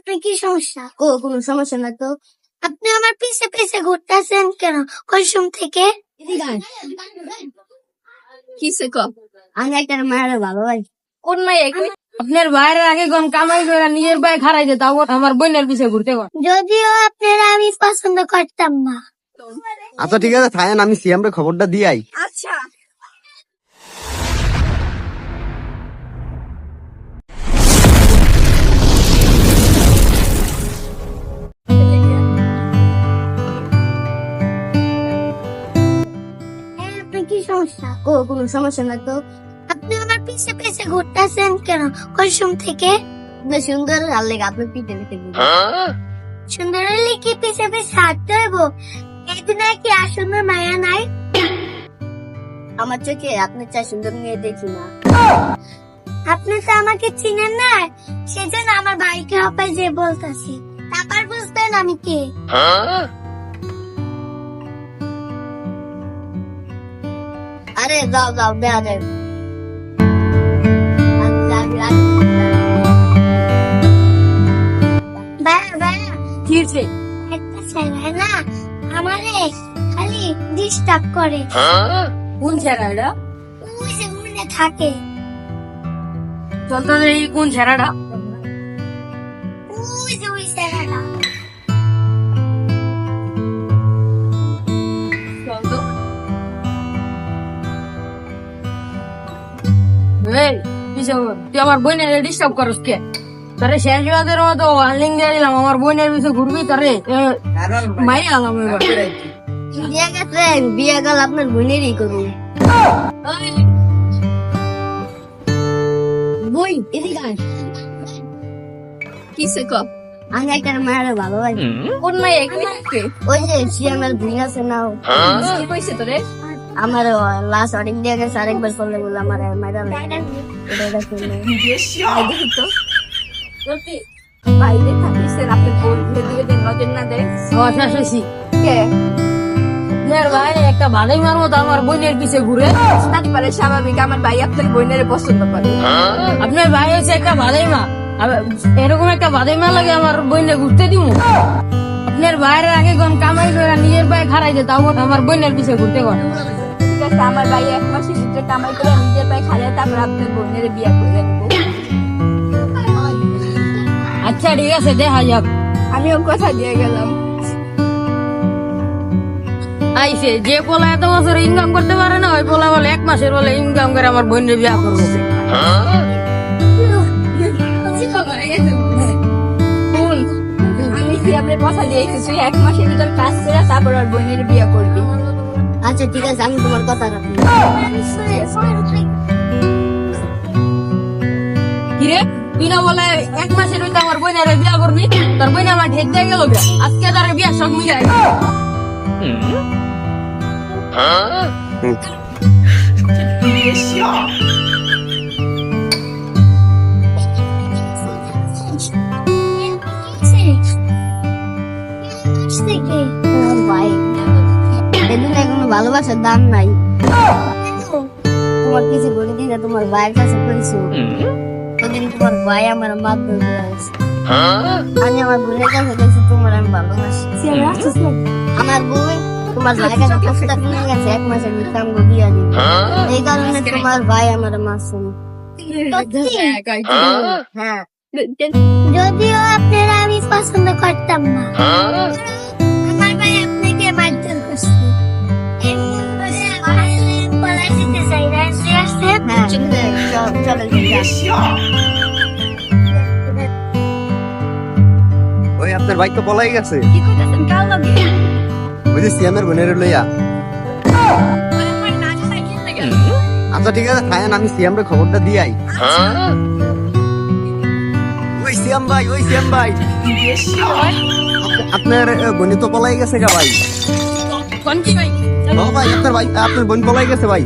আপনি কি সমস্যা? কোনো সমস্যা না তো। আপনি আমার পিছে পিছে ঘুরতেছেন কেন? কসম থেকে কিসে ক আমি একটা মায়ের ভালো ভাই। কোন মাই আপনার বাইরের আগে গম কামাই করে নিজের পায়ে খাড়াই দে, তাও আমার বোনের পিছে ঘুরতে কর। যদিও আপনারা আমি পছন্দ করতাম না। আচ্ছা ঠিক আছে থাকেন, আমি সিএম রে খবরটা দিয়াই। আচ্ছা আপনি কি সমস্যা? কোনো সমস্যা না তো। আপনি আমার পিছে পিছে ঘুরতেছেন কেন? কসম থেকে সুন্দর আল্লে আপনি পিঠে পিঠে সুন্দর হলে কি পিছে পিছে হাঁটতে হইব? একদিন কি আসন্ন মায়া নাই? আমার চোখে আপনার চা সুন্দর মেয়ে দেখি না। আপনি তো আমাকে চিনেন না, সেজন্য আমার ভাইকে হপাই যে বলতেছি, তারপর বুঝবেন আমি কে। আরে যাও যাও দেয়া যায়। কিছে একটা ছেলে না আমারে খালি ডিস্টার্ব করে। কোন ছেড়াটা? ওই যে মনে থাকে, চলতে এই কোন ছেড়াটা? ওই যে ওই ছেলেটা। চলতো এই পিছে তুই আমার বোনের ডিস্টার্ব করস কে? তারে শেষ রাতের মতো ওয়ার্নিং দিয়ে দিলাম, আমার বোনের পিছে ঘুরবি তারে মারি আলাম এবার। বিয়ে গেছে, বিয়ে গেল আপনার বোনেরই করুন। বই এদিকে আয়। কিসে ক আমি একটা মায়ের ভালো ভাই। কোন মাই এখানে? ওই যে সিয়ামের ভুঁই আছে না, কি কইছে তোরে? আমার লাস্ট অডিং দিয়ে গেছে, আরেকবার করলে বলে আমার মায়েরা দেখি তো সত্যি বাইরে থাকিস আপনি বলতে দিকে দেন নজর না দেয়। শেষি কে আপনার ভাই একটা ভালোই মার মতো আমার বোনের পিছে ঘুরে থাকতে পারে, স্বাভাবিক। আমার ভাই আপনার বোনের পছন্দ করে। আপনার ভাই হচ্ছে একটা ভালোই মা, এরকম একটা ভালোই মা লাগে আমার বোনের ঘুরতে দিব? আপনার ভাইয়ের আগে গম কামাই করে নিজের পায়ে খাড়াই দে, তাও আমার বোনের পিছে ঘুরতে কর। ঠিক আছে, আমার ভাই 1 মাসের ভিতরে কামাই করে নিজের পায়ে খাড়াই, তারপর আপনার বোনের বিয়ে করে দেবো। আচ্ছা ঠিক আছে, দেখা যাক। আমিও কথা দিয়ে গেলাম। আইসে যে পোলা এত বছর ইনকাম করতে পারে না, ওই পোলা বলে 1 মাসের বলে ইনকাম করে আমার বোনের বিয়ে করবো। আমি কি আপনার কথা দিয়েছি, তুই 1 মাসের ভিতর কাজ করে তারপর আর বোনের বিয়ে করবি। আচ্ছা ঠিক আছে, আমি তোমার কথা রাখি। কিরে তুই না বলে 1 মাসের ভিতরে আমার বোনের বিয়ে করবি? তোর বোন আমার ঢেক দিয়ে গেল, আজকে তার বিয়ে সব মিলাই। ভাই এদিনে কোনো ভালোবাসার দাম নাই। তোমার কিছু বলে দিলে তোমার ভাইয়ের কাছে বলছো, ওদিন তোমার ভাই আমার মাধ্যমে দিয়েছে। আমি আমার বোনের কাছে বলছি তোমার আমি ভালোবাসি। আমার বোন তোমার ভাইয়ের কাছে প্রস্তাব নিয়ে গেছে 1 মাসের ভিতরে আমি বিয়ে দিই। এই কারণে তোমার ভাই আমার মাসুম। হ্যাঁ, যদিও আপনারা আমি পছন্দ করতাম না, আমার ভাই আপনাকে মারধর করছে। ওই আপনার বাইক তো পলাই গেছে, ওই যে সিএম এর বোনের লইয়া। আচ্ছা ঠিক আছে থাকেন, আমি সিএম রে খবরটা দিয়াই। ওই সিএম ভাই, ওই সিএম ভাই, আপনার বোনে তো পলাই গেছে গা ভাই। কোন কি ভাই? ও ভাই আপনার বোন পলাই গেছে ভাই।